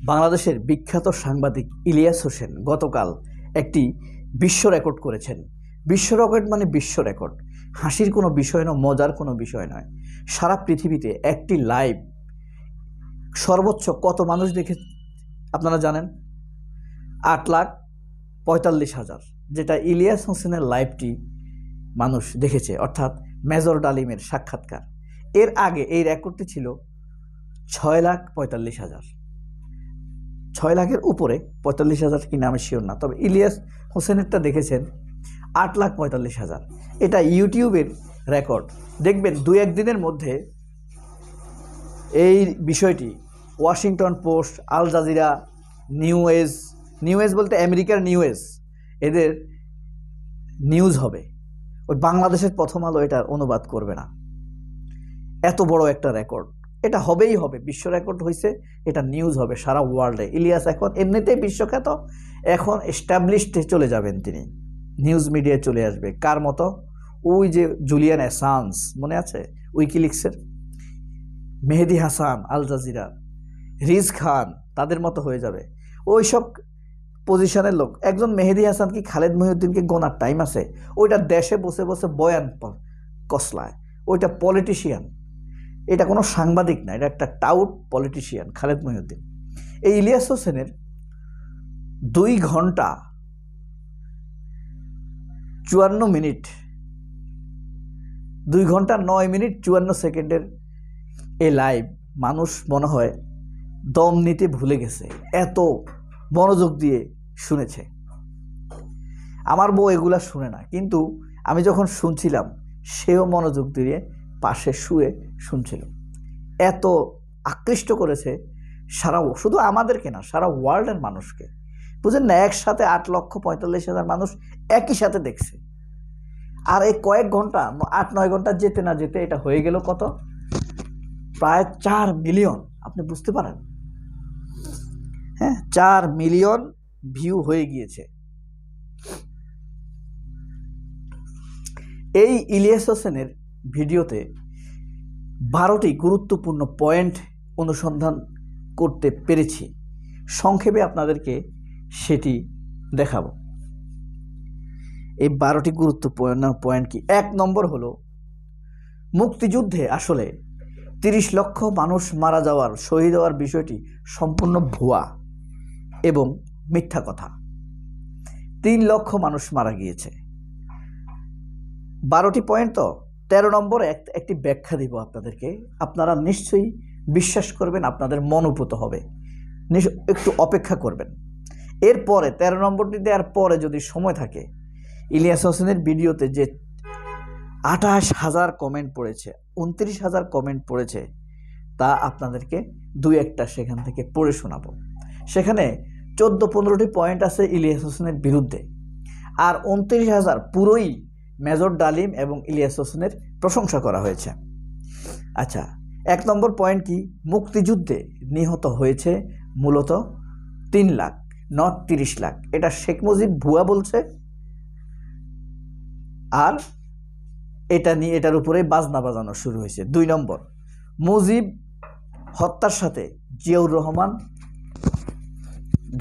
বাংলাদেশের বিখ্যাত সাংবাদিক ইলিয়াস হোসেন গতকাল একটি বিশ্ব রেকর্ড করেছেন। বিশ্ব রেকর্ড মানে বিশ্ব রেকর্ড, হাসির কোনো বিষয় নয়, মজার কোনো বিষয় নয়। সারা পৃথিবীতে একটি লাইভ সর্বোচ্চ কত মানুষ দেখে আপনারা জানেন? 8,45,000, যেটা ইলিয়াস হোসেনের লাইভটি মানুষ দেখেছে, অর্থাৎ মেজর ডালিমের সাক্ষাৎকার। এর আগে এই রেকর্ডটি ছিল 6,45,000, 6 লাখের উপরে, 45,000 কিনা আমি শিওর না, তবে ইলিয়াস হোসেনেরটা দেখেছেন 8,45,000। এটা ইউটিউবের রেকর্ড। দেখবেন 2-1 দিনের মধ্যে এই বিষয়টি Washington Post, Al Jazeera, New Age বলতে আমেরিকার এদের নিউজ হবে। ওই বাংলাদেশের প্রথম আলো এটার অনুবাদ করবে না। এত বড় একটা রেকর্ড, এটা হবেই হবে। বিশ্ব রেকর্ড হয়েছে, এটা নিউজ হবে সারা ওয়ার্ল্ডে। ইলিয়াস এখন এমনিতেই বিশ্বখ্যাত, এখন এস্টাবলিশডে চলে যাবেন তিনি, নিউজ মিডিয়ায় চলে আসবে। কার মতো? ওই যে জুলিয়ান অ্যাসাঞ্জ মনে আছে, উইকিলিক্সের, মেহেদি হাসান আল জাজিরার, রিজ খান, তাদের মতো হয়ে যাবে ওই সব পজিশনের লোক। একজন মেহেদি হাসান কি খালেদ মহিউদ্দিনকে গোনার টাইম আছে? ওইটা দেশে বসে বসে বয়ান কসলায়, ওইটা পলিটিশিয়ান, এটা কোনো সাংবাদিক না, এটা একটা টাউট পলিটিশিয়ান খালেদ মহিউদ্দিন। এই ইলিয়াস হোসেনের 2 ঘন্টা 54 মিনিট, 2 ঘন্টা 9 মিনিট 54 সেকেন্ডের এই লাইভ মানুষ মনে হয় দম নিতে ভুলে গেছে, এত মনোযোগ দিয়ে শুনেছে। আমার বউ এগুলা শুনে না, কিন্তু আমি যখন শুনছিলাম সেও মনোযোগ দিয়ে পাশে শুয়ে শুনছিল। এত আকৃষ্ট করেছে শুধু আমাদেরকে না, সারা ওয়ার্ল্ডের মানুষকে। বুঝলেন না? একসাথে 8,45,000 মানুষ একই সাথে দেখছে। আর এই কয়েক ঘন্টা, 8-9 ঘন্টা যেতে না যেতে এটা হয়ে গেল কত? প্রায় 4 মিলিয়ন। আপনি বুঝতে পারেন? হ্যাঁ, 4 মিলিয়ন ভিউ হয়ে গিয়েছে। এই ইলিয়াস হোসেনের ভিডিওতে 12টি গুরুত্বপূর্ণ পয়েন্ট অনুসন্ধান করতে পেরেছি। সংক্ষেপে আপনাদেরকে সেটি দেখাবো। এই 12টি গুরুত্বপূর্ণ পয়েন্ট কি? 1 নম্বর হলো, মুক্তিযুদ্ধে আসলে 30 লক্ষ মানুষ মারা যাওয়ার, শহীদ হওয়ার বিষয়টি সম্পূর্ণ ভুয়া এবং মিথ্যা কথা। 3 লক্ষ মানুষ মারা গিয়েছে। 12টি পয়েন্ট তো। 13 নম্বরে একটি ব্যাখ্যা দিব আপনাদেরকে, আপনারা নিশ্চয়ই বিশ্বাস করবেন, আপনাদের মনোভূত হবে, একটু অপেক্ষা করবেন। এরপরে 13 নম্বরটি দেওয়ার পরে যদি সময় থাকে, ইলিয়াস হোসেনের ভিডিওতে যে 28,000 কমেন্ট পড়েছে, 29,000 কমেন্ট পড়েছে, তা আপনাদেরকে 2-1টা সেখান থেকে পড়ে শোনাবো। সেখানে 14-15টি পয়েন্ট আছে ইলিয়াস হোসেনের বিরুদ্ধে, আর 29,000 পুরোই মেজর ডালিম এবং ইলিয়াস হোসেনের প্রশংসা করা হয়েছে। আচ্ছা, 1 নম্বর পয়েন্ট কি? মুক্তিযুদ্ধে নিহত হয়েছে মূলত 3 লাখ, নট 30 লাখ। এটা শেখ মুজিব ভুয়া বলছে, আর এটা নিয়ে এটার উপরে বাজনা বাজানো শুরু হয়েছে। 2 নম্বর, মুজিব হত্যার সাথে জিয়াউর রহমান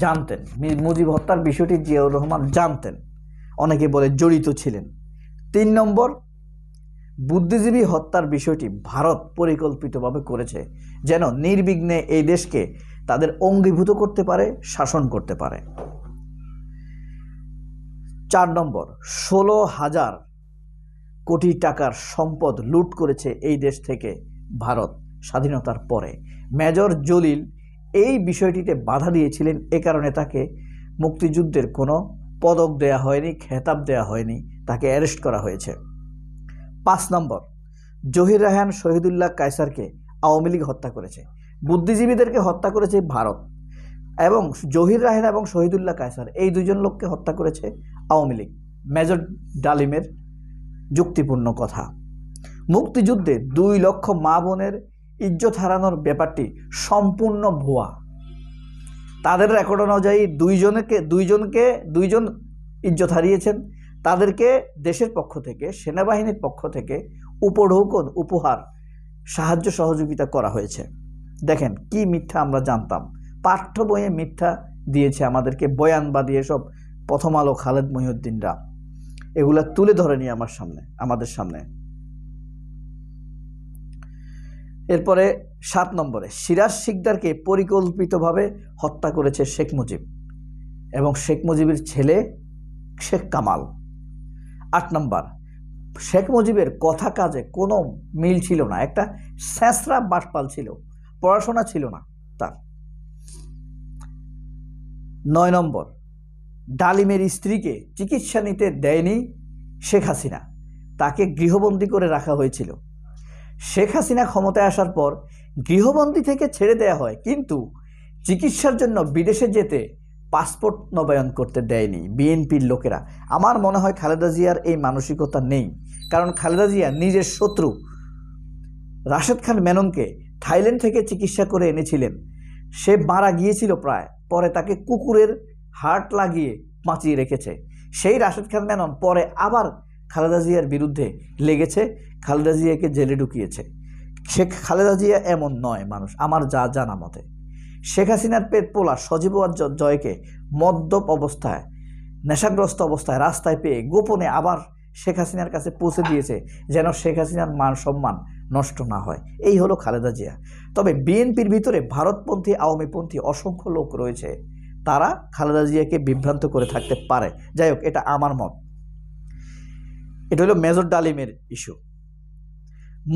জানতেন, মুজিব হত্যার বিষয়টি জিয়াউর রহমান জানতেন, অনেকে বলে জড়িত ছিলেন। 3 নম্বর, বুদ্ধিজীবী হত্যার বিষয়টি ভারত পরিকল্পিতভাবে করেছে, যেন নির্বিঘ্নে এই দেশকে তাদের অঙ্গীভূত করতে পারে, শাসন করতে পারে। 4 নম্বর, 16,000 কোটি টাকার সম্পদ লুট করেছে এই দেশ থেকে ভারত স্বাধীনতার পরে। মেজর জলিল এই বিষয়টিতে বাধা দিয়েছিলেন, এ কারণে তাকে মুক্তিযুদ্ধের কোনো পদক দেয়া হয়নি, খেতাব দেয়া হয়নি, তাকে অ্যারেস্ট করা হয়েছে। 5 নম্বর, জহির রায়হান, শহীদুল্লাহ কায়সারকে আওয়ামী লীগ হত্যা করেছে। বুদ্ধিজীবীদেরকে হত্যা করেছে ভারত, এবং জহির রায়হান এবং শহীদুল্লাহ কায়সার এই 2 জন লোককে হত্যা করেছে আওয়ামী লীগ। মেজর ডালিমের যুক্তিপূর্ণ কথা। মুক্তিযুদ্ধে 2 লক্ষ মা বোনের ইজ্জত হারানোর ব্যাপারটি সম্পূর্ণ ভুয়া। তাদের রেকর্ড অনুযায়ী 2 জন ইজ্জত হারিয়েছেন, তাদেরকে দেশের পক্ষ থেকে, সেনাবাহিনীর পক্ষ থেকে উপহার, সাহায্য সহযোগিতা করা হয়েছে। দেখেন কি মিথ্যা আমরা জানতাম, পাঠ্য বইয়ে মিথ্যা দিয়েছে আমাদেরকে, বয়ান বা দিয়ে সব প্রথম আলো, খালেদ মহিউদ্দিনরা এগুলা তুলে ধরেনি আমাদের সামনে। এরপরে 7 নম্বরে সিরাজ শিকদারকে পরিকল্পিতভাবে হত্যা করেছে শেখ মুজিব এবং শেখ মুজিবের ছেলে শেখ কামাল। 8 নম্বর, শেখ মুজিবের কথা কাজে কোনো মিল ছিল না, একটা স্যাঁচরা বাসপাল ছিল, পড়াশোনা ছিল না তার। 9 নম্বর, ডালিমের স্ত্রীকে চিকিৎসা নিতে দেয়নি শেখ হাসিনা, তাকে গৃহবন্দী করে রাখা হয়েছিল। শেখ হাসিনা ক্ষমতায় আসার পর গৃহবন্দী থেকে ছেড়ে দেওয়া হয়, কিন্তু চিকিৎসার জন্য বিদেশে যেতে পাসপোর্ট নবায়ন করতে দেয়নি বিএনপির লোকেরা। আমার মনে হয় খালেদা জিয়ার এই মানসিকতা নেই, কারণ খালেদা জিয়া নিজের শত্রু রাশেদ খান মেননকে থাইল্যান্ড থেকে চিকিৎসা করে এনেছিলেন, সে মারা গিয়েছিল প্রায়, পরে তাকে কুকুরের হার্ট লাগিয়ে বাঁচিয়ে রেখেছে। সেই রাশেদ খান মেনন পরে আবার খালেদা জিয়ার বিরুদ্ধে লেগেছে, খালেদা জিয়াকে জেলে ঢুকিয়েছে। খালেদা জিয়া এমন নয় মানুষ, আমার যা জানা মতে। শেখ হাসিনার পেট পোলা সজীব জয়কে মদ্যপ অবস্থায়, নেশাগ্রস্ত অবস্থায় রাস্তায় পেয়ে গোপনে আবার শেখ হাসিনার কাছে পৌঁছে দিয়েছে, যেন শেখ হাসিনার মান সম্মান নষ্ট না হয়। এই হলো খালেদা জিয়া। তবে বিএনপির ভিতরে ভারতপন্থী, আওয়ামীপন্থী অসংখ্য লোক রয়েছে, তারা খালেদা জিয়াকে বিভ্রান্ত করে থাকতে পারে। যাই হোক, এটা আমার মত। এটা হলো মেজর ডালিমের ইস্যু।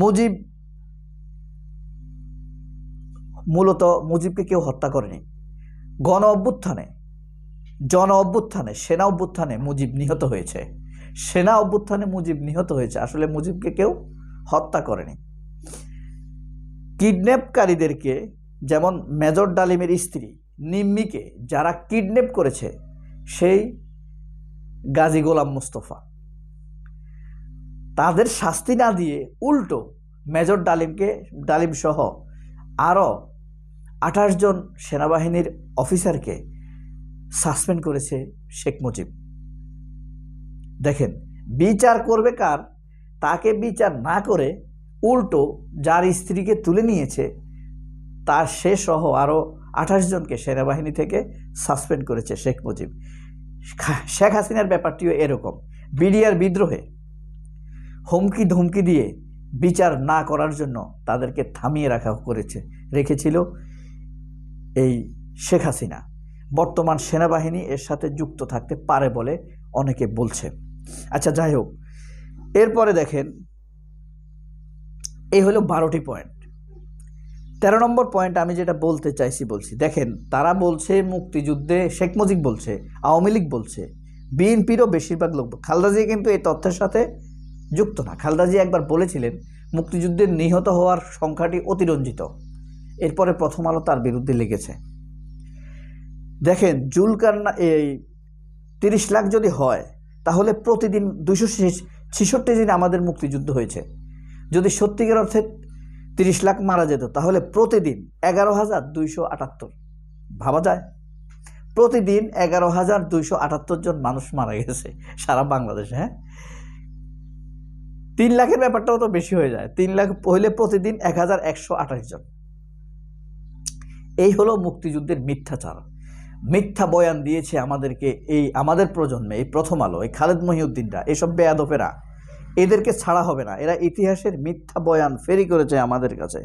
মুজিব, মূলত মুজিবকে কেউ হত্যা করেনি। জন অভ্যুত্থানে, সেনা অভ্যুত্থানে মুজিব নিহত হয়েছে। আসলে মুজিবকে কেউ হত্যা করেনি। কিডন্যাপকারীদেরকে, যেমন মেজর ডালিমের স্ত্রী নিম্মিকে যারা কিডন্যাপ করেছে, সেই গাজী গোলাম মোস্তফা, তাদের শাস্তি না দিয়ে উল্টো মেজর ডালিম সহ আরও 28 জন সেনাবাহিনীর অফিসারকে সাসপেন্ড করেছে শেখ মুজিব। দেখেন, বিচার করবে কার? তাকে বিচার না করে উল্টো যার স্ত্রীকে তুলে নিয়েছে তার সে সহ আরও 28 জনকে সেনাবাহিনী থেকে সাসপেন্ড করেছে শেখ মুজিব। শেখ হাসিনার ব্যাপারটিও এরকম। বিডিআর বিদ্রোহে হুমকি ধমকি দিয়ে বিচার না করার জন্য তাদেরকে থামিয়ে রেখেছিল এই শেখ হাসিনা। বর্তমান সেনাবাহিনী এর সাথে যুক্ত থাকতে পারে বলে অনেকে বলছে। আচ্ছা, যাই হোক, এরপরে দেখেন, এই হলো 12টি পয়েন্ট। 13 নম্বর পয়েন্ট আমি যেটা বলতে চাইছি বলছি। দেখেন, তারা বলছে মুক্তিযুদ্ধে, শেখ মুজিব বলছে, আওয়ামী লীগ বলছে, বিএনপিরও বেশিরভাগ লোক। খালেদা জিয়া কিন্তু এই তথ্যের সাথে যুক্ত না। খালেদা জিয়া একবার বলেছিলেন মুক্তিযুদ্ধে নিহত হওয়ার সংখ্যাটি অতিরঞ্জিত, এরপরে প্রথম আলো তার বিরুদ্ধে লেগেছে। দেখেন, এই 30 লাখ যদি হয়, তাহলে প্রতিদিন 266 দিন আমাদের মুক্তিযুদ্ধ হয়েছে। যদি সত্যিকার অর্থে 30 লাখ মারা যেত, তাহলে প্রতিদিন 11,278, ভাবা যায়? প্রতিদিন 11,278 জন মানুষ মারা গেছে সারা বাংলাদেশে। হ্যাঁ, 3 লাখের ব্যাপারটাও তো বেশি হয়ে যায়। 3 লাখ হইলে প্রতিদিন 1128 জন। এই হলো মুক্তিযুদ্ধের মিথ্যাচার, মিথ্যা বয়ান দিয়েছে আমাদেরকে আমাদের প্রজন্মে, এই প্রথম আলো, এই খালেদ মহিউদ্দিনরা, এসব বেয়াদফেরা, এদেরকে ছাড়া হবে না। এরা ইতিহাসের মিথ্যা বয়ান ফেরি করেছে আমাদের কাছে।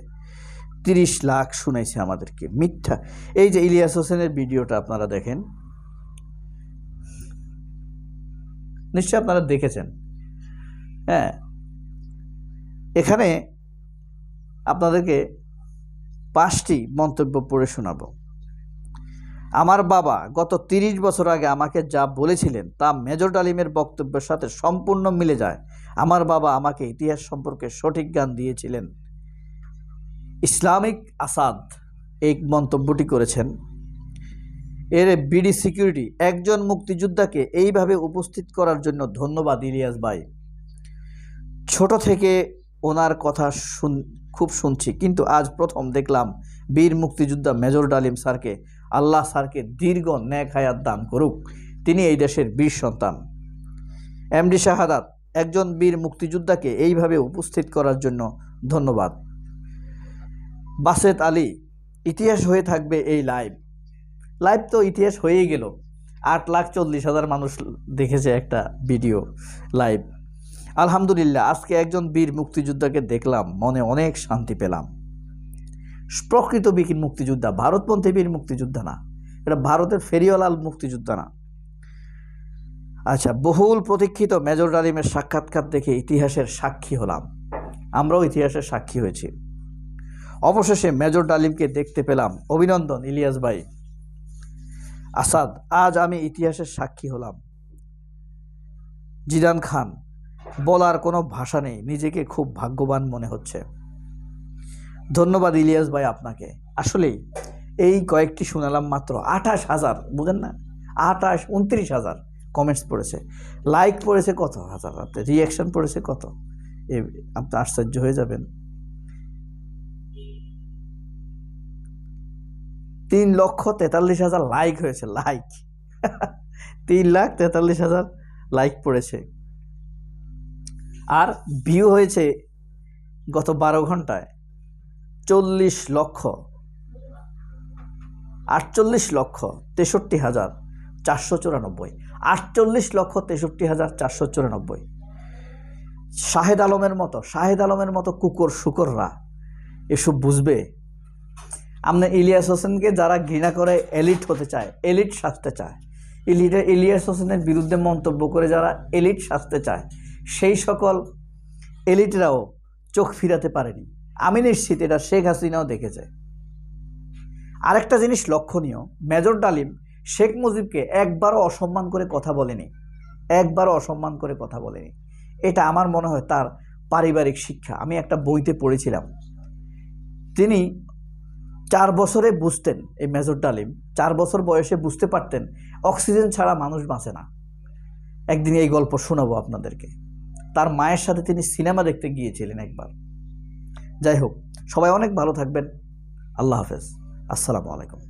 30 লাখ শুনাইছে আমাদেরকে মিথ্যা। এই যে ইলিয়াস হোসেনের ভিডিওটা আপনারা দেখেন, নিশ্চয়ই আপনারা দেখেছেন। হ্যাঁ, এখানে আপনাদেরকে 5টি মন্তব্য পড়ে শোনাবো। আমার বাবা গত 30 বছর আগে আমাকে যা বলেছিলেন তা মেজর ডালিমের বক্তব্যের সাথে সম্পূর্ণ মিলে যায়। আমার বাবা আমাকে ইতিহাস সম্পর্কে সঠিক জ্ঞান দিয়েছিলেন। ইসলামিক আসাদ এই মন্তব্যটি করেছেন। এর বিডি সিকিউরিটি, একজন মুক্তিযোদ্ধাকে এইভাবে উপস্থিত করার জন্য ধন্যবাদ ইলিয়াস ভাই। ছোট থেকে ওনার কথা খুব শুনছি, কিন্তু আজ প্রথম দেখলাম বীর মুক্তিযোদ্ধা মেজর ডালিম স্যারকে। আল্লাহ স্যারকে দীর্ঘ নেক হায়াত দান করুক, তিনি এই দেশের বীর সন্তান। এমডি শাহাদাত, একজন বীর মুক্তিযোদ্ধাকে এইভাবে উপস্থিত করার জন্য ধন্যবাদ। বাসেত আলী, ইতিহাস হয়ে থাকবে এই লাইভ। লাইভ তো ইতিহাস হয়েই গেল। 8,40,000 মানুষ দেখেছে একটা ভিডিও লাইভ। আলহামদুলিল্লাহ, আজকে একজন বীর মুক্তিযোদ্ধাকে দেখলাম, মনে অনেক শান্তি পেলাম। প্রকৃত বীর মুক্তিযোদ্ধা, ভারতপন্থী বীর মুক্তিযোদ্ধা না, এটা ভারতের ফেরিওয়ালাল মুক্তিযোদ্ধা না। আচ্ছা, বহুল প্রতীক্ষিত মেজর ডালিমের সাক্ষাৎকার দেখে ইতিহাসের সাক্ষী হলাম। আমরাও ইতিহাসের সাক্ষী হয়েছি। অবশেষে মেজর ডালিমকে দেখতে পেলাম। অভিনন্দন ইলিয়াস ভাই। আসাদ, আজ আমি ইতিহাসের সাক্ষী হলাম। জিদান খান, বলার কোনো ভাষা নেই, নিজেকে খুব ভাগ্যবান মনে হচ্ছে। ধন্যবাদ ইলিয়াস ভাই আপনাকে। আসলেই এই কয়েকটি শুনালাম মাত্র 28,000, বুঝেন না, 29,000 কমেন্টস পড়েছে, লাইক পড়েছে কত হাজার, আপনি রিয়াকশন পড়েছে কত, আপনি আশ্চর্য হয়ে যাবেন। 3,43,000 লাইক হয়েছে, লাইক 3,43,000 লাইক পড়েছে। আর ভিউ হয়েছে গত 12 ঘন্টায় 40,63,494, 48,63,494। শাহেদ আলমের মতো কুকুর শুকররা এসব বুঝবে? আমরা ইলিয়াস হোসেনকে যারা ঘৃণা করে এলিট হতে চায়, এলিট সাজতে চায়, ইলিয়াস হোসেনের বিরুদ্ধে মন্তব্য করে যারা এলিট সাজতে চায়, সেই সকল এলিটরাও চোখ ফিরাতে পারেনি। আমি নিশ্চিত এটা শেখ হাসিনাও দেখেছে। আরেকটা জিনিস লক্ষণীয়, মেজর ডালিম শেখ মুজিবকে একবারও অসম্মান করে কথা বলেনি, এটা আমার মনে হয় তার পারিবারিক শিক্ষা। আমি একটা বইতে পড়েছিলাম, তিনি 4 বছরে বুঝতেন, এই মেজর ডালিম 4 বছর বয়সে বুঝতে পারতেন অক্সিজেন ছাড়া মানুষ বাঁচে না। একদিন এই গল্প শোনাবো আপনাদেরকে। তার মায়ের সাথে তিনি সিনেমা দেখতে গিয়েছিলেন একবার। যাই হোক, সবাই অনেক ভালো থাকবেন। আল্লাহ হাফেজ, আসসালামু আলাইকুম।